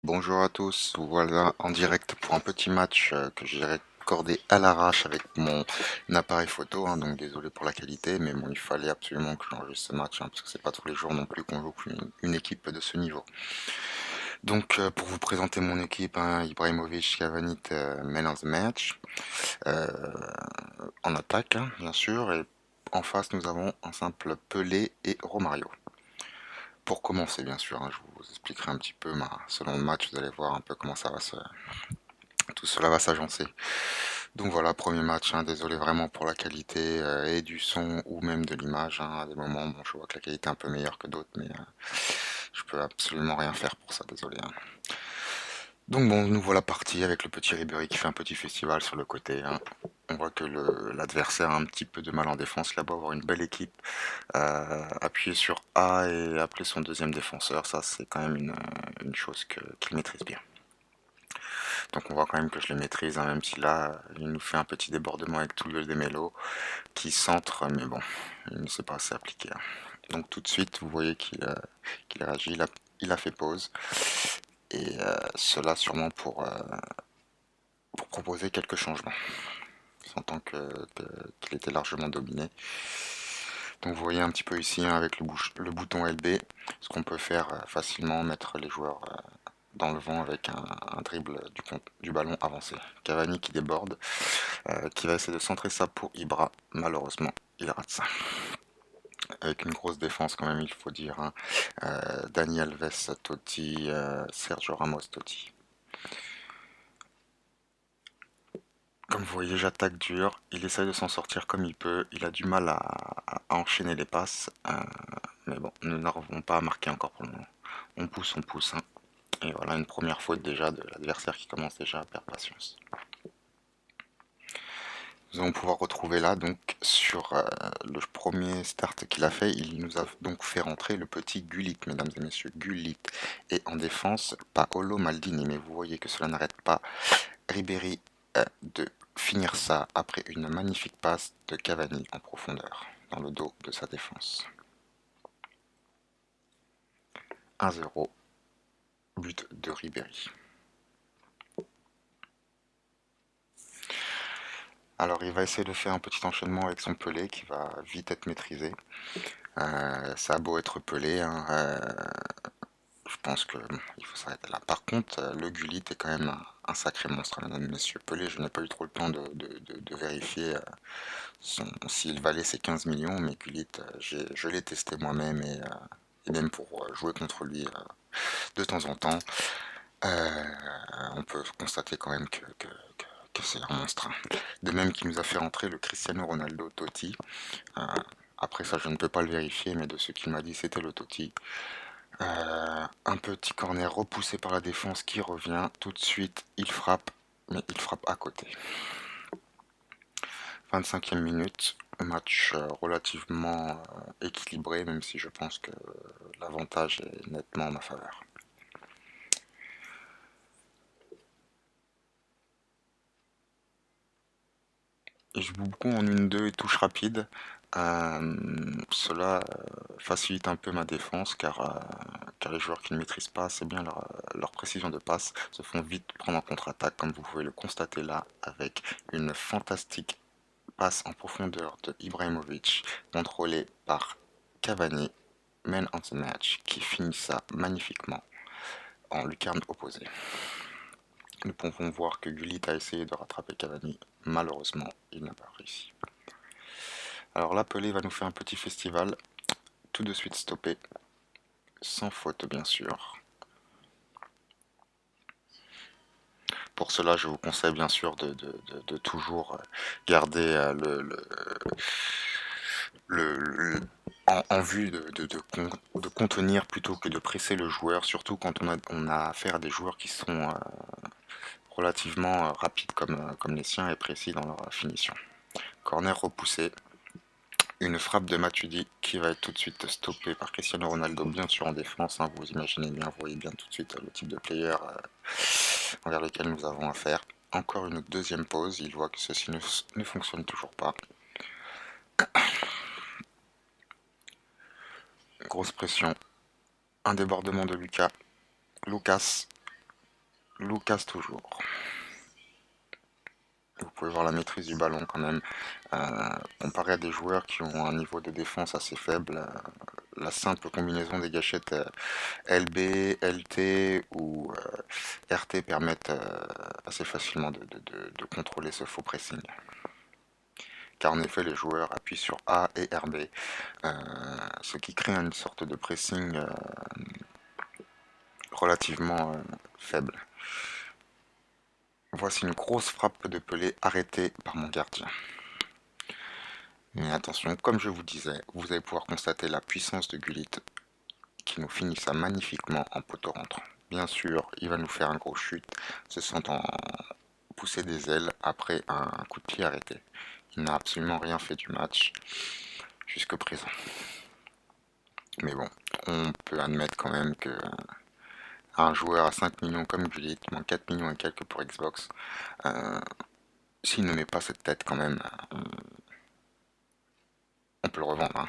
Bonjour à tous, voilà en direct pour un petit match que j'ai recordé à l'arrache avec mon appareil photo, hein, donc désolé pour la qualité, mais bon, il fallait absolument que j'enregistre ce match, hein, parce que c'est pas tous les jours non plus qu'on joue une équipe de ce niveau. Donc pour vous présenter mon équipe, hein, Ibrahimovic, Cavani, man of the match, euh, en attaque bien sûr, et en face nous avons un simple Pelé et Romario. Pour commencer bien sûr, hein, je vous expliquerai un petit peu, selon le match, vous allez voir un peu comment tout cela va s'agencer. Donc voilà, premier match, hein, désolé vraiment pour la qualité et du son ou même de l'image, hein, à des moments, bon, je vois que la qualité est un peu meilleure que d'autres, mais je peux absolument rien faire pour ça, désolé, hein. Donc bon, nous voilà partis avec le petit Ribéry qui fait un petit festival sur le côté, hein. On voit que l'adversaire a un petit peu de mal en défense là-bas, avoir une belle équipe, appuyer sur A et appeler son deuxième défenseur, ça c'est quand même une chose qu'il maîtrise bien. Donc on voit quand même que je le maîtrise, hein, même si là, il nous fait un petit débordement avec tout le démélo qui centre, mais bon, il ne s'est pas assez appliqué, hein. Donc tout de suite, vous voyez qu'il réagit, il a fait pause, et cela sûrement pour proposer quelques changements, sentant qu'il était largement dominé. Donc vous voyez un petit peu ici, hein, avec le bouton LB, ce qu'on peut faire facilement, mettre les joueurs dans le vent avec un dribble du ballon avancé. Cavani qui déborde, qui va essayer de centrer ça pour Ibra. Malheureusement, il rate ça. Avec une grosse défense quand même, il faut dire, hein. Dani Alves, Totti, Sergio Ramos, Totti. Comme vous voyez, j'attaque dur. Il essaye de s'en sortir comme il peut. Il a du mal à enchaîner les passes. Mais bon, nous n'arrivons pas à marquer encore pour le moment. On pousse, hein. Et voilà une première faute déjà de l'adversaire qui commence déjà à perdre patience. Nous allons pouvoir retrouver là, donc sur le premier start qu'il a fait, il nous a donc fait rentrer le petit Gullit, mesdames et messieurs, Gullit. Et en défense, Paolo Maldini, mais vous voyez que cela n'arrête pas Ribéry de finir ça après une magnifique passe de Cavani en profondeur, dans le dos de sa défense. 1-0, but de Ribéry. Alors il va essayer de faire un petit enchaînement avec son Pelé qui va vite être maîtrisé. Ça a beau être Pelé, hein, je pense que bon, il faut s'arrêter là. Par contre, le Gullit est quand même un sacré monstre, mesdames et messieurs. Pelé, je n'ai pas eu trop le temps de vérifier s'il valait ses 15 millions, mais Gullit, je l'ai testé moi-même et même pour jouer contre lui de temps en temps, euh, on peut constater quand même que c'est un monstre, hein. De même qu'il nous a fait rentrer le Cristiano Ronaldo Totti. Euh, Après ça, je ne peux pas le vérifier, mais de ce qu'il m'a dit, c'était le Totti. Un petit corner repoussé par la défense qui revient. Tout de suite, il frappe, mais il frappe à côté. 25e minute, match relativement équilibré, même si je pense que l'avantage est nettement en ma faveur. Il joue beaucoup en 1-2 et touche rapide. Cela facilite un peu ma défense car les joueurs qui ne maîtrisent pas assez bien leur précision de passe se font vite prendre en contre-attaque, comme vous pouvez le constater là avec une fantastique passe en profondeur de Ibrahimovic, contrôlé par Cavani, man of the match, qui finit ça magnifiquement en lucarne opposée. Nous pouvons voir que Gullit a essayé de rattraper Cavani. Malheureusement, il n'a pas réussi. Alors l'appelé va nous faire un petit festival, tout de suite stoppé, sans faute bien sûr. Pour cela, je vous conseille bien sûr de toujours garder en vue de contenir plutôt que de presser le joueur, surtout quand on a affaire à des joueurs qui sont relativement rapides comme les siens et précis dans leur finition. Corner repoussé, une frappe de Matuidi qui va être tout de suite stoppée par Cristiano Ronaldo, bien sûr en défense, hein, vous imaginez bien, vous voyez bien tout de suite le type de player envers lequel nous avons affaire. Encore une deuxième pause, il voit que ceci ne fonctionne toujours pas. Grosse pression, un débordement de Lucas, Lucas toujours. Vous pouvez voir la maîtrise du ballon quand même. Comparé à des joueurs qui ont un niveau de défense assez faible, la simple combinaison des gâchettes LB, LT ou RT permettent assez facilement de contrôler ce faux pressing. Car en effet, les joueurs appuient sur A et RB, ce qui crée une sorte de pressing relativement faible. Voici une grosse frappe de Pelé arrêtée par mon gardien. Mais attention, comme je vous disais, vous allez pouvoir constater la puissance de Gullit qui nous finit ça magnifiquement en poteau rentrant. Bien sûr, il va nous faire un gros chute, se sentant pousser des ailes après un coup de pied arrêté. Il n'a absolument rien fait du match jusque présent. Mais bon, on peut admettre quand même que un joueur à 5 millions comme Gullit, moins 4 millions et quelques pour Xbox, s'il ne met pas cette tête quand même, on peut le revendre, hein.